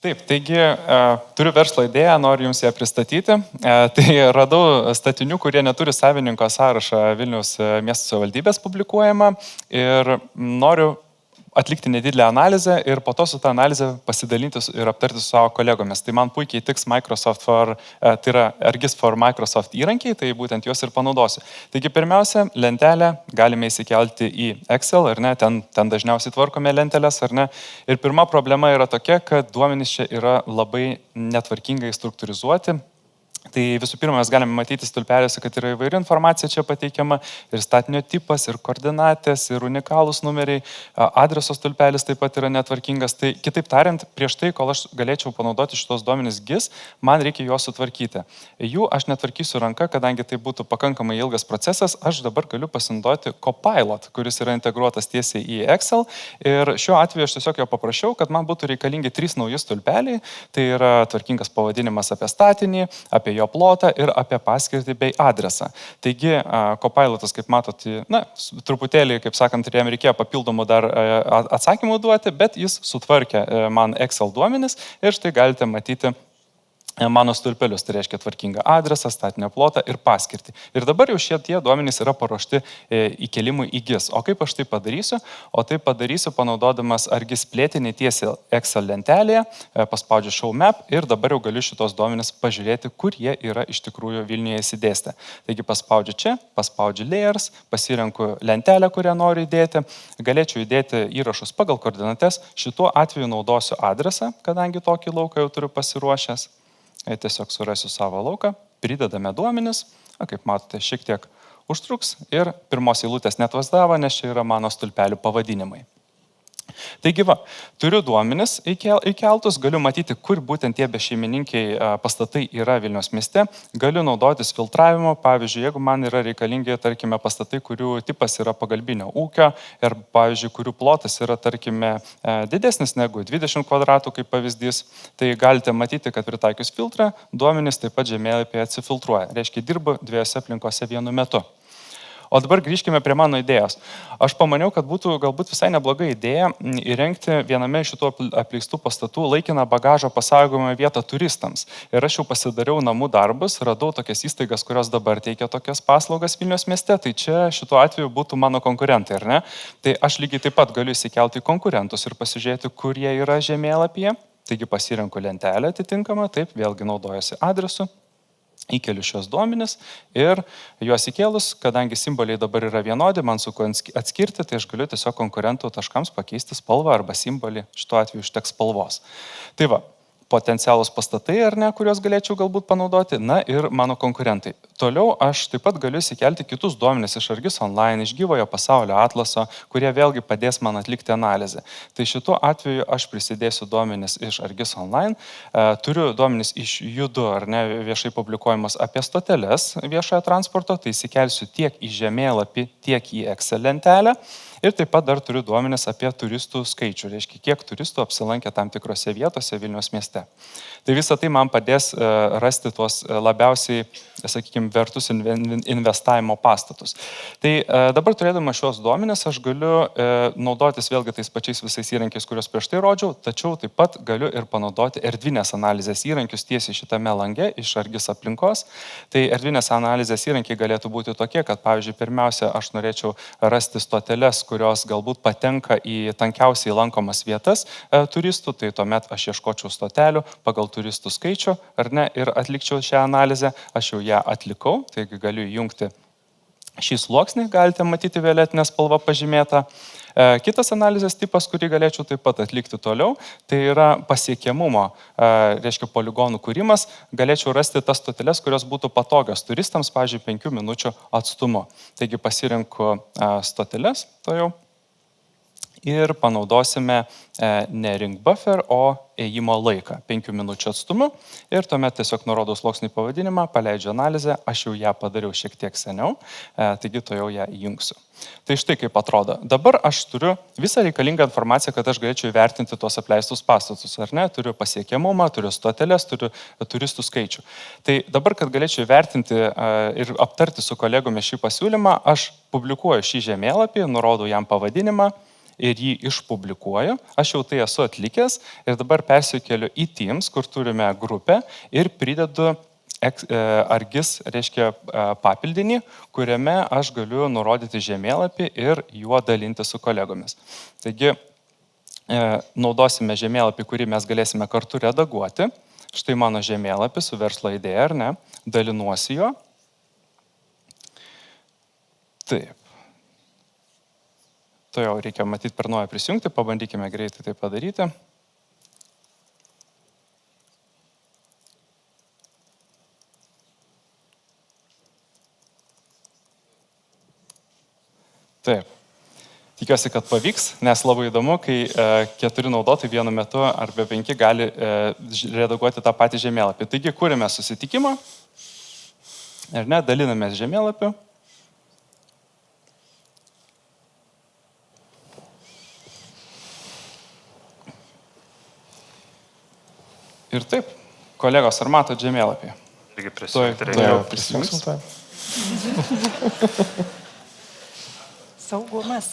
Taip, taigi turiu verslo idėją, noriu Jums ją pristatyti. Tai radau statinių, kurie neturi savininko sąrašą Vilniaus miesto savivaldybės publikuojama ir noriu atlikti nedidelę analizę ir po to su tą analizę pasidalinti ir aptarti su savo kolegomis. Tai man puikiai tiks Microsoft tai yra Argis for Microsoft įrankiai, tai būtent juos ir panaudosiu. Taigi pirmiausia, lentelę galime įsikelti į Excel, ar ne, ten dažniausiai tvarkome lentelės, ar ne. Ir pirma problema yra tokia, kad duomenys čia yra labai netvarkingai struktūrizuoti. Tai visų pirma, mes galime matyti stulpelėse, kad yra įvairi informacija čia pateikiama, ir statinio tipas, ir koordinatės, ir unikalūs numeriai, adreso stulpelis taip pat yra netvarkingas. Tai kitaip tariant, prieš tai, kol aš galėčiau panaudoti šitos duomenys GIS, man reikia juos sutvarkyti. Jų aš netvarkysiu ranka, kadangi tai būtų pakankamai ilgas procesas, aš dabar galiu pasinaudoti Copilot, kuris yra integruotas tiesiai į Excel. Ir šiuo atveju aš tiesiog jo paprašiau, kad man būtų reikalingi 3 nauji stulpeliai. Tai yra tvarkingas pavadinimas apie statinį, apie jo plotą ir apie paskirtį bei adresą. Taigi, Copilotas, kaip matot, truputėlį, kaip sakant, jam reikėjo papildomų dar atsakymų duoti, bet jis sutvarkė man Excel duomenis ir štai galite matyti mano stulpelius, tai reiškia tvarkingą adresą, statinio plotą ir paskirtį. Ir dabar jau šitie duomenys yra paruošti įkelimui į GIS. O kaip aš tai padarysiu? O tai padarysiu panaudodamas Argis plėtinį tiesiai Excel lentelėje, paspaudžiu Show Map ir dabar jau galiu šitos duomenys pažiūrėti, kur jie yra iš tikrųjų Vilniuje įsidėstę. Taigi paspaudžiu čia, paspaudžiu Layers, pasirenku lentelę, kurią noriu įdėti. Galėčiau įdėti įrašus pagal koordinates. Šituo atveju naudosiu adresą, kadangi tokį lauką jau turiu pasiruošęs. Tiesiog surasiu savo lauką, pridedame duomenis, kaip matote, šiek tiek užtruks ir pirmos eilutės netvasdavo, nes čia yra mano stulpelių pavadinimai. Taigi va, turiu duomenis įkeltus, galiu matyti, kur būtent tie bešeimininkiai pastatai yra Vilniaus mieste, galiu naudotis filtravimo, pavyzdžiui, jeigu man yra reikalingi, tarkime, pastatai, kurių tipas yra pagalbinio ūkio ir, pavyzdžiui, kurių plotas yra, tarkime, didesnis negu 20 kvadratų, kaip pavyzdys, tai galite matyti, kad pritaikius filtrą, duomenys taip pat žemėlapyje atsifiltruoja. Reiškia, dirbu 2 aplinkose vienu metu. O dabar grįžkime prie mano idėjos. Aš pamaniau, kad būtų galbūt visai nebloga idėja įrengti viename iš šitų apleistų pastatų laikiną bagažo pasaugojimo vietą turistams. Ir aš jau pasidariau namų darbus, radau tokias įstaigas, kurios dabar teikia tokias paslaugas Vilniaus mieste. Tai čia šituo atveju būtų mano konkurentai, ar ne? Tai aš lygiai taip pat galiu įsikelti konkurentus ir pasižiūrėti, kur jie yra žemėlapyje. Taigi pasirenku lentelę atitinkamą, taip, vėlgi naudojuosi adresu. Įkeliu šios duomenis ir juos įkėlus, kadangi simboliai dabar yra vienodi, man sunku atskirti, tai aš galiu tiesiog konkurentų taškams pakeisti spalvą arba simbolį, šituo atveju užteks spalvos. Tai va, potencialūs pastatai, ar ne, kuriuos galėčiau galbūt panaudoti, na ir mano konkurentai. Toliau aš taip pat galiu įsikelti kitus duomenis iš Argis Online, iš gyvojo pasaulio atlaso, kurie vėlgi padės man atlikti analizę. Tai šituo atveju aš prisidėsiu duomenis iš Argis Online, turiu duomenis iš Judu, ar ne, viešai publikuojamas apie stoteles viešojo transporto, tai įsikelsiu tiek į žemėlapį, tiek į Excel lentelę. Ir taip pat dar turiu duomenis apie turistų skaičių, reiškia, kiek turistų apsilankė tam tikrose vietose Vilniaus mieste. Tai visą tai man padės rasti tuos labiausiai, sakykime, vertus investavimo pastatus. Tai dabar turėdama šios duomenis, aš galiu naudotis vėlgi tais pačiais visais įrankiais, kuriuos prieš tai rodžiau, tačiau taip pat galiu ir panaudoti erdvinės analizės įrankius tiesiai šitame lange iš Argis aplinkos. Tai erdvinės analizės įrankiai galėtų būti tokie, kad, pavyzdžiui, pirmiausia, aš norėčiau rasti stoteles, kurios galbūt patenka į tankiausiai lankomas vietas turistų, tai tuomet aš ieškočiau stotelių pagal turistų skaičių, ar ne, ir atlikčiau šią analizę, aš jau ją atlikau, taigi galiu įjungti šį sluoksnį, galite matyti violetinę spalvą pažymėtą. Kitas analizės tipas, kurį galėčiau taip pat atlikti toliau, tai yra pasiekiamumo, reiškia poligonų kūrimas, galėčiau rasti tas stoteles, kurios būtų patogios turistams, pavyzdžiui, 5 minučių atstumu. Taigi pasirinku stoteles, to jau. Ir panaudosime ne ring buffer, o ėjimo laiką 5 minučių atstumu. Ir tuomet tiesiog nurodau sluoksnį pavadinimą, paleidžiu analizę, aš jau ją padariau šiek tiek seniau, taigi to jau ją įjungsiu. Tai štai kaip atrodo. Dabar aš turiu visą reikalingą informaciją, kad aš galėčiau įvertinti tuos apleistus pastatus, ar ne? Turiu pasiekiamumą, turiu stoteles, turiu turistų skaičių. Tai dabar, kad galėčiau įvertinti ir aptarti su kolegomis šį pasiūlymą, aš publikuoju šį žemėlapį, nurodau jam pavadinimą, ir jį išpublikuoju. Aš jau tai esu atlikęs ir dabar persikeliu į Teams, kur turime grupę ir pridedu Argis, reiškia papildinį, kuriame aš galiu nurodyti žemėlapį ir juo dalinti su kolegomis. Taigi, naudosime žemėlapį, kurį mes galėsime kartu redaguoti. Štai mano žemėlapis su verslo idėja, ar ne? Dalinuosi jo. Taip. To jau reikia matyti per naują prisijungti, pabandykime greitai tai padaryti. Taip. Tikiuosi, kad pavyks, nes labai įdomu, kai 4 naudotojai vienu metu arba 5 gali redaguoti tą patį žemėlapį. Taigi, kūrime susitikimą, ir ne, dalinamės žemėlapiu. Ir taip, kolegos, ar matot žemėlapį? Irgi prisijungti. Prisijungsim. Saugumas.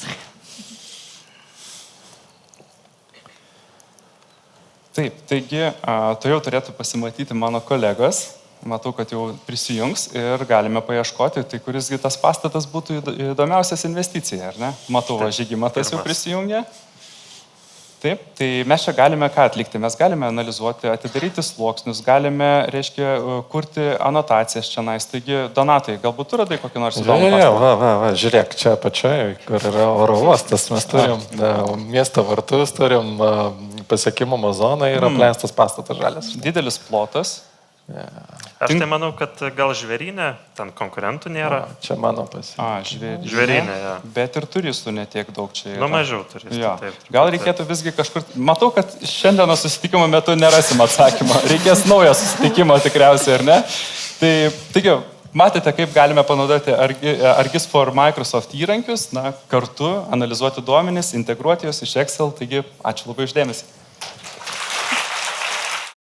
Taip, taigi, to jau turėtų pasimatyti mano kolegos. Matau, kad jau prisijungs ir galime paieškoti, tai kurisgi tas pastatas būtų įdomiausias investicija, ar ne? Matau, Žygimantas jau prisijungė. Taip, tai mes čia galime ką atlikti? Mes galime analizuoti, atidaryti sluoksnius, galime, reiškia, kurti anotacijas čia nais. Taigi, Donatai, galbūt tu radai kokį nors įdomų pastatą? Žiūrėk, čia apačioje, kur yra oro uostas, mes turim miesto vartus, turim pasiekimo zoną ir apleistas pastatas žalias. Didelis plotas. Aš tai manau, kad gal žvėrynė, ten konkurentų nėra. Čia mano žvėrynė, ja. Bet ir turistų netiek daug čia yra. Nu, mažiau turistų. Jo. Taip, gal reikėtų visgi kažkur... Matau, kad šiandieną susitikimo metu nerasim atsakymą. Reikės naujo susitikimo tikriausiai, ar ne? Taigi, matėte, kaip galime panaudoti Argis for Microsoft įrankius, kartu analizuoti duomenis, integruoti juos iš Excel. Taigi, ačiū labai uždėmesį.